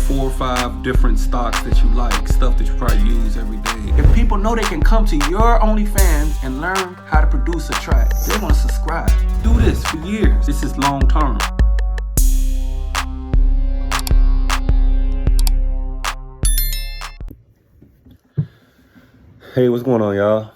4 or 5 different stocks that you like, stuff that you probably use every day. If people know they can come to your OnlyFans and learn how to produce a track, they're gonna subscribe. Do this for years. This is long term. Hey, what's going on, y'all?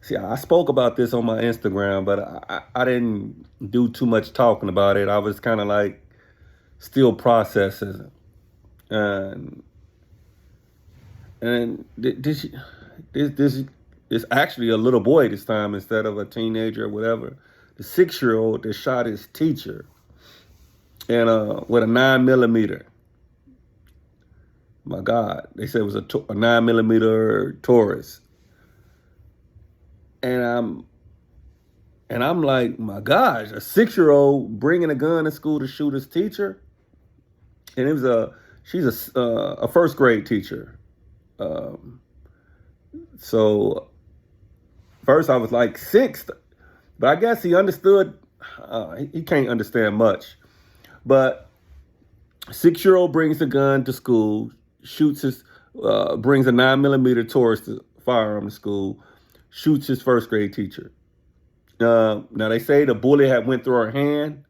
See, I spoke about this on my Instagram, but I didn't do too much talking about it. I was kind of like still processing. And this actually a little boy this time instead of a teenager or whatever. The 6-year-old that shot his teacher and with a 9mm. My God, they said it was a 9mm Taurus. And I'm like, my gosh, a 6-year-old bringing a gun to school to shoot his teacher. And it was she's a first grade teacher. So first I was like 6th, but I guess he understood. He can't understand much, but 6-year-old brings a gun to school, shoots brings a 9mm Taurus firearm to school, shoots his first grade teacher. Now they say the bullet had went through her hand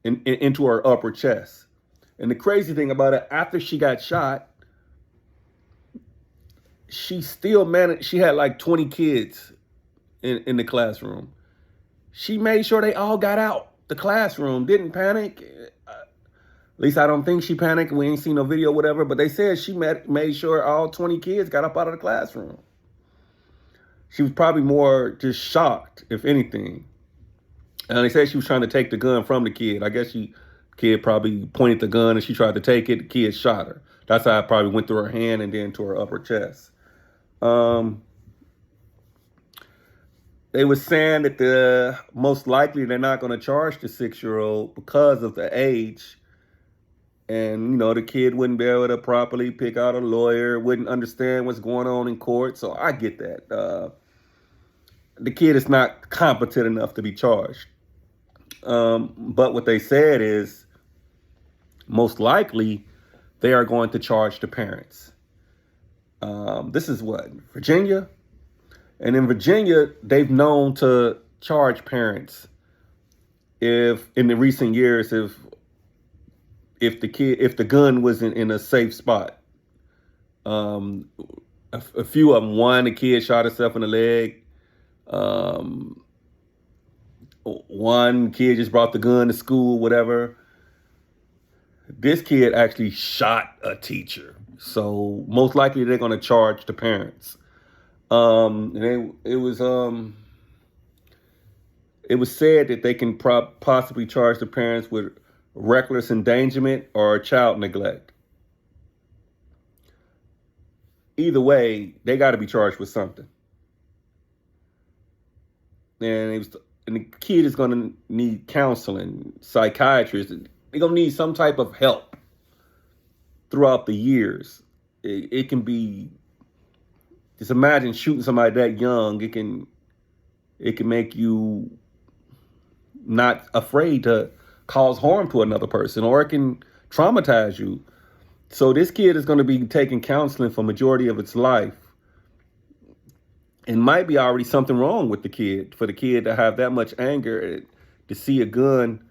and into her upper chest. And the crazy thing about it, after she got shot, she still managed. She had like 20 kids in the classroom. She made sure they all got out the classroom, didn't panic. At least I don't think she panicked. We ain't seen no video, whatever. But they said she made sure all 20 kids got up out of the classroom. She was probably more just shocked, if anything. And they said she was trying to take the gun from the kid. I guess kid probably pointed the gun and she tried to take it. The kid shot her. That's how it probably went through her hand and then to her upper chest. They were saying that most likely they're not going to charge the 6-year-old because of the age. And, you know, the kid wouldn't be able to properly pick out a lawyer, wouldn't understand what's going on in court. So I get that. The kid is not competent enough to be charged. But what they said is most likely they are going to charge the parents. This is what, Virginia? And in Virginia, they've known to charge parents if in the recent years, if the gun wasn't in a safe spot. A few of them, the kid shot himself in the leg. One kid just brought the gun to school, whatever. This kid actually shot a teacher. So most likely they're going to charge the parents. And it was said that they can possibly charge the parents with reckless endangerment or child neglect. Either way, they got to be charged with something. And the kid is going to need counseling, psychiatrists. They're going to need some type of help throughout the years. It can be, just imagine shooting somebody that young. It can make you not afraid to cause harm to another person, or it can traumatize you. So this kid is going to be taking counseling for majority of its life. And might be already something wrong with the kid, for the kid to have that much anger, to see a gun.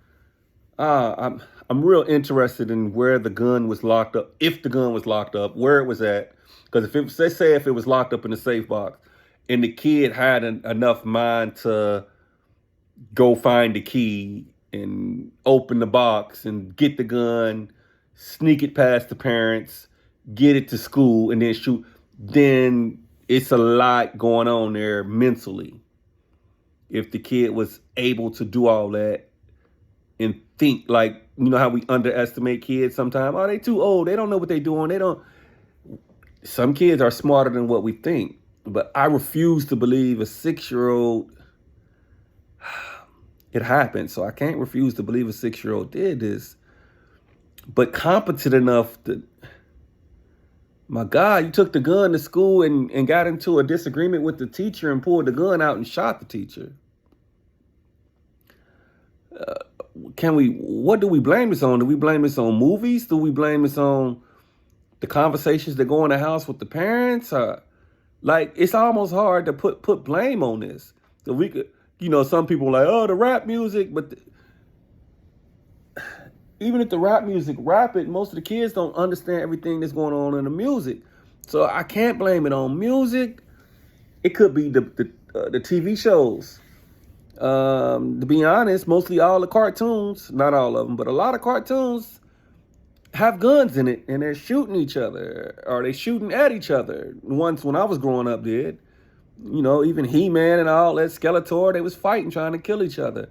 I'm real interested in where the gun was locked up, if the gun was locked up, where it was at. Because if it was locked up in the safe box and the kid had enough mind to go find the key and open the box and get the gun, sneak it past the parents, get it to school and then shoot, then it's a lot going on there mentally. If the kid was able to do all that and think, like, you know how we underestimate kids sometimes? Oh, they too old. They don't know what they're doing. Some kids are smarter than what we think. But I refuse to believe a 6-year-old, it happened. So I can't refuse to believe a 6-year-old did this. But competent enough to, my God, you took the gun to school and got into a disagreement with the teacher and pulled the gun out and shot the teacher. what do we blame this on? Do we blame this on movies? Do we blame this on the conversations that go in the house with the parents? Like, it's almost hard to put blame on this. So we could, some people are like, oh, the rap music, but even if the rap music rap it, most of the kids don't understand everything that's going on in the music. So I can't blame it on music. It could be the TV shows. To be honest, mostly all the cartoons, not all of them, but a lot of cartoons have guns in it, and they're shooting each other, or they shooting at each other. Once when I was growing up, even He-Man and all that, Skeletor, they was fighting, trying to kill each other.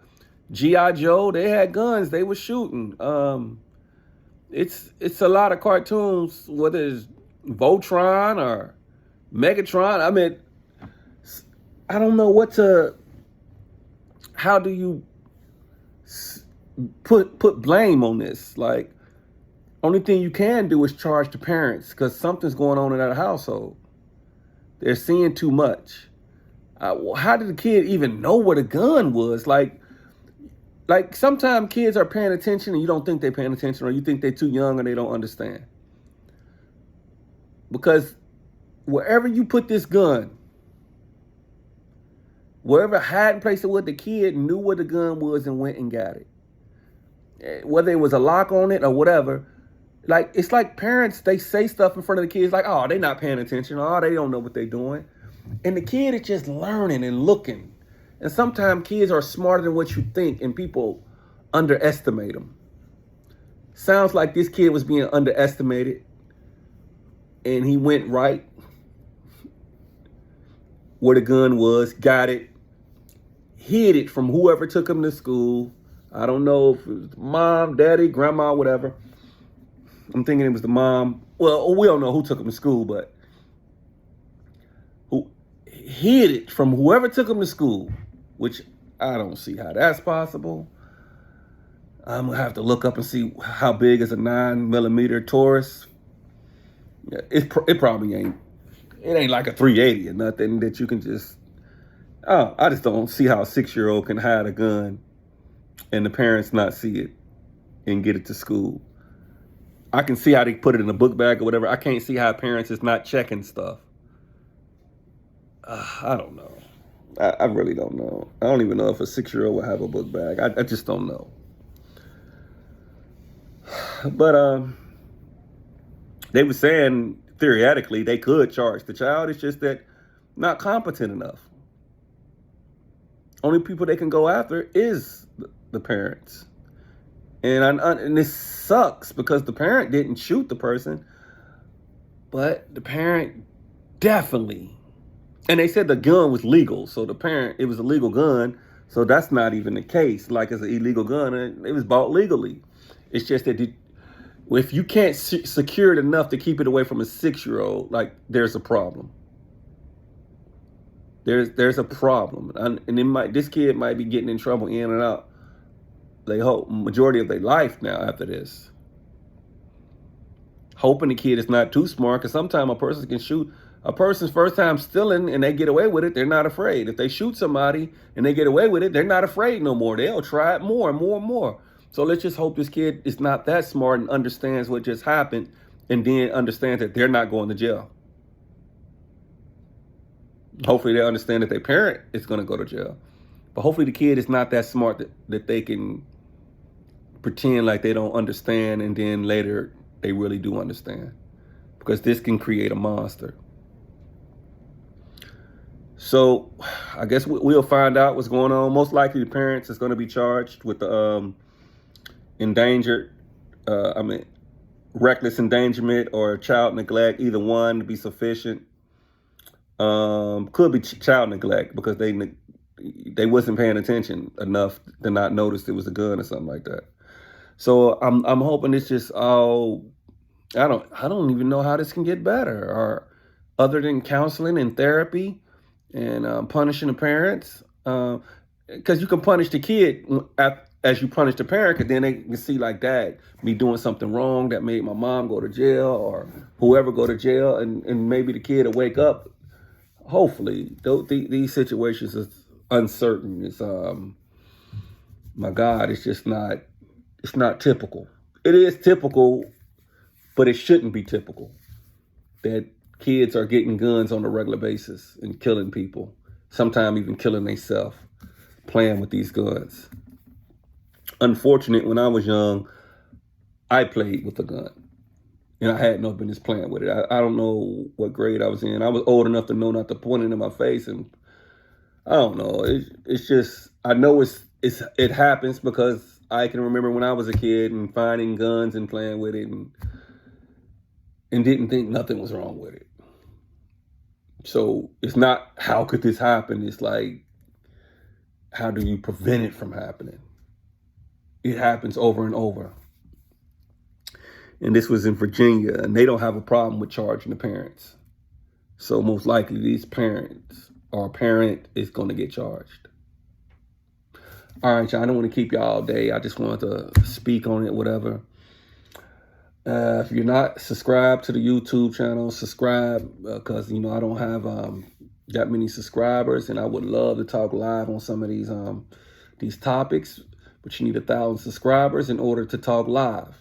G.I. Joe, they had guns, they were shooting. It's a lot of cartoons, whether it's Voltron or Megatron. I mean, I don't know how do you put blame on this? Like, only thing you can do is charge the parents because something's going on in that household. They're seeing too much. How did the kid even know what a gun was? Like sometimes kids are paying attention and you don't think they're paying attention, or you think they're too young and they don't understand. Because wherever you put this gun, wherever hiding place it was, the kid knew what the gun was and went and got it. Whether it was a lock on it or whatever, like, it's like parents, they say stuff in front of the kids like, oh, they not paying attention. Oh, they don't know what they're doing. And the kid is just learning and looking. And sometimes kids are smarter than what you think, and people underestimate them. Sounds like this kid was being underestimated, and he went right where the gun was, got it, hid it from whoever took him to school. I don't know if it was mom, daddy, grandma, whatever. I'm thinking it was the mom. Well, we don't know who took him to school, but who hid it from whoever took him to school, which I don't see how that's possible. I'm gonna have to look up and see how big is a 9mm Taurus. Yeah, it probably ain't. It ain't like a 380 or nothing that you can just. Oh, I just don't see how a 6-year-old can hide a gun and the parents not see it and get it to school. I can see how they put it in a book bag or whatever. I can't see how parents is not checking stuff. I don't know. I really don't know. I don't even know if a 6-year-old would have a book bag. I just don't know. But they were saying theoretically they could charge the child. It's just that not competent enough. Only people they can go after is the parents. And this sucks because the parent didn't shoot the person, but the parent definitely. And they said the gun was legal, so it was a legal gun, so that's not even the case. Like, it's an illegal gun, and it was bought legally. It's just that if you can't secure it enough to keep it away from a 6-year-old, like, there's a problem. There's a problem, and this kid might be getting in trouble in and out. They hope majority of their life now after this. Hoping the kid is not too smart, because sometimes a person can shoot. A person's first time stealing and they get away with it, they're not afraid. If they shoot somebody and they get away with it, they're not afraid no more. They'll try it more and more and more. So let's just hope this kid is not that smart and understands what just happened, and then understands that they're not going to jail. Hopefully they understand that their parent is going to go to jail. But hopefully the kid is not that smart that they can pretend like they don't understand, and then later they really do understand. Because this can create a monster. So I guess we'll find out what's going on. Most likely the parents is going to be charged with the reckless endangerment or child neglect, either one to be sufficient. Could be child neglect because they wasn't paying attention enough to not notice it was a gun or something like that. So I'm hoping it's just all. I don't even know how this can get better, or other than counseling and therapy and punishing the parents. Because you can punish the kid as you punish the parent, because then they can see like, Dad, me doing something wrong that made my mom go to jail or whoever go to jail, and maybe the kid will wake up. Hopefully, these situations is uncertain. It's my God, it's not typical. It is typical, but it shouldn't be typical that kids are getting guns on a regular basis and killing people, sometimes even killing themselves, playing with these guns. Unfortunate, when I was young, I played with a gun. And I had no business playing with it. I don't know what grade I was in. I was old enough to know not to point it in my face, and I don't know. It's just, I know it happens because I can remember when I was a kid and finding guns and playing with it and didn't think nothing was wrong with it. So it's not how could this happen? It's like, how do you prevent it from happening? It happens over and over. And this was in Virginia, and they don't have a problem with charging the parents. So most likely these parents or a parent is going to get charged. All right, y'all, I don't want to keep y'all all day. I just wanted to speak on it, whatever. If you're not subscribed to the YouTube channel, subscribe because, I don't have that many subscribers, and I would love to talk live on some of these topics, but you need 1,000 subscribers in order to talk live.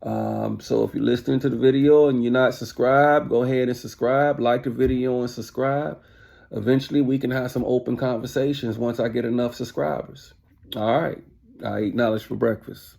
So if you're listening to the video and you're not subscribed, go ahead and subscribe, like the video and subscribe. Eventually we can have some open conversations once I get enough subscribers. All right. I eat knowledge for breakfast.